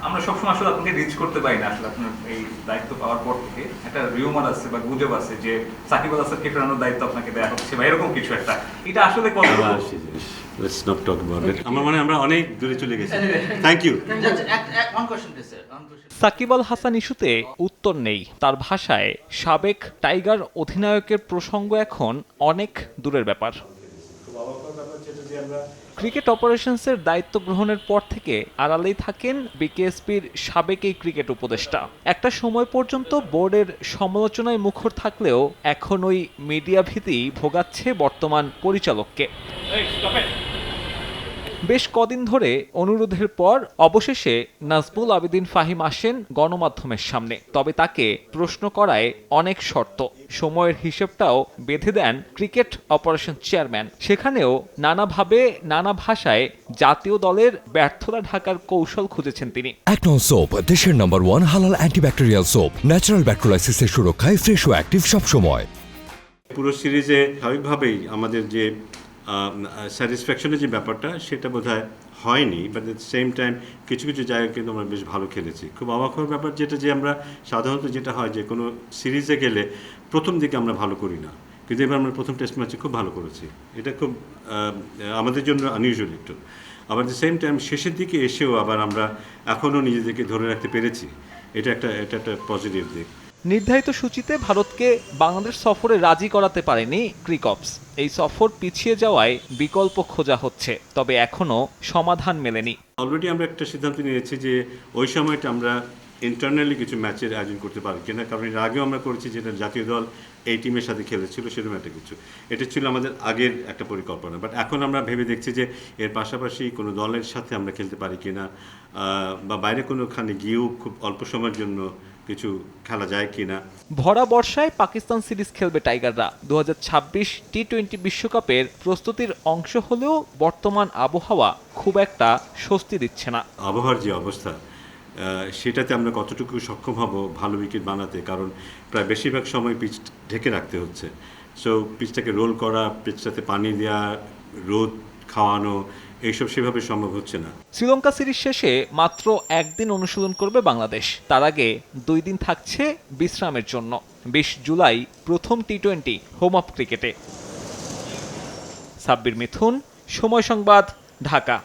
আমরা সবসময় আসলে আপনাকে রিচ করতে পারি না আসলে আপনার এই দায়িত্ব পাওয়ার পর থেকে একটা রিউমার আছে বা গুজব আছে যে সাকিব আল হাসানকে ফেরানোর দায়িত্ব আপনাকে দেওয়া হচ্ছে বা এরকম কিছু একটা, এটা আসলে কত? Let's not talk about it. আমার মনে হয় আমরা অনেক দূরে চলে গেছি। Thank you. সাকিব আল হাসান ইস্যুতে উত্তর নেই। তার ভাষায় সাবেক টাইগার অধিনায়কের প্রসঙ্গ এখন অনেক দূরের ব্যাপার। ক্রিকেট অপারেশনসের দায়িত্ব গ্রহণের পর থেকে আড়ালেই থাকেন বিকেএসপির সাবেক এই ক্রিকেট উপদেষ্টা। একটা সময় পর্যন্ত বোর্ডের সমালোচনায় মুখর থাকলেও এখন ওই মিডিয়া ভীতি ভোগাচ্ছে বর্তমান পরিচালককে। বেশ কদিন ধরে অনুরোধের পর অবশেষে নাজমুল আবেদিন ফাহিম আসেন গণমাধ্যমের সামনে। তবে তাকে প্রশ্ন করায় অনেক শর্ত, সময়ের হিসেবটাও বেঁধে দেন ক্রিকেট অপারেশন চেয়ারম্যান। সেখানেও নানাভাবে নানা ভাষায় জাতীয় দলের ব্যর্থতা ঢাকার কৌশল খুঁজেছেন তিনি। অ্যাকনন সোপ, দেশের নাম্বার 1 হালাল অ্যান্টিব্যাকটেরিয়াল সোপ, ন্যাচারাল ব্যাকটেরিয়ালাইসিসের সুরক্ষায় ফ্রেশ ও অ্যাক্টিভ সবসময়। পুরো সিরিজে স্বাভাবিকভাবেই আমাদের যে স্যাটিসফ্যাকশনের যে ব্যাপারটা সেটা বোধহয় হয়নি, বাট এট সেম টাইম কিছু কিছু জায়গায় কিন্তু আমরা বেশ ভালো খেলেছি। খুব অবাক হওয়ার ব্যাপার যেটা, যে আমরা সাধারণত যেটা হয় যে কোনো সিরিজে গেলে প্রথম দিকে আমরা ভালো করি না, কিন্তু এবার আমরা প্রথম টেস্ট ম্যাচে খুব ভালো করেছি। এটা খুব আমাদের জন্য আনইউজুয়াল একটু। আবার দ্য সেম টাইম শেষের দিকে এসেও আবার আমরা এখনও নিজেদেরকে ধরে রাখতে পেরেছি, এটা একটা পজিটিভ দিক। নির্ধারিত সূচিতে ভারতকে বাংলাদেশ সফরে রাজি করাতে পারেনি ক্রিকপস। এই সফর পিছিয়ে যাওয়ায় বিকল্প খোঁজা হচ্ছে, তবে এখনো সমাধান মেলেনি। অলরেডি আমরা একটা সিদ্ধান্ত নিয়েছি যে ওই সময়টা আমরা ইন্টারনালি কিছু ম্যাচের আয়োজন করতে পারি কিনা, কারণ এর আগেও আমরা করেছি যেটা জাতীয় দল এই টিমের সাথে খেলেছিল, সেরকম একটা কিছু। এটা ছিল আমাদের আগের একটা পরিকল্পনা, বাট এখন আমরা ভেবে দেখছি যে এর পাশাপাশি কোনো দলের সাথে আমরা খেলতে পারি কিনা, বা বাইরে কোনোখানে গিয়েও খুব অল্প সময়ের জন্য কিছু খেলা যায় কিনা। ভরা বর্ষায় পাকিস্তান সিরিজ খেলবে টাইগাররা। 2026 টি-20 বিশ্বকাপের প্রস্তুতির অংশ হলেও বর্তমান আবহাওয়া খুব একটা স্বস্তি দিচ্ছে না। আবহাওয়ার যে অবস্থা, সেটাতে আমরা কতটুকু সক্ষম হব ভালো উইকেট বানাতে, কারণ প্রায় বেশিরভাগ সময় পিচ ঢেকে রাখতে হচ্ছে। সো পিচটাকে রোল করা, পিচটাতে পানি দেওয়া, রোদ খাওয়ানো, এইসব সেভাবে সম্ভব হচ্ছে না। শ্রীলঙ্কা সিরিজ শেষে মাত্র একদিন অনুশীলন করবে বাংলাদেশ। তার আগে 2 দিন থাকছে বিশ্রামের জন্য। 20 জুলাই প্রথম টি-20 হোম অফ ক্রিকেটে। সাব্বির মিথুন, সময় সংবাদ, ঢাকা।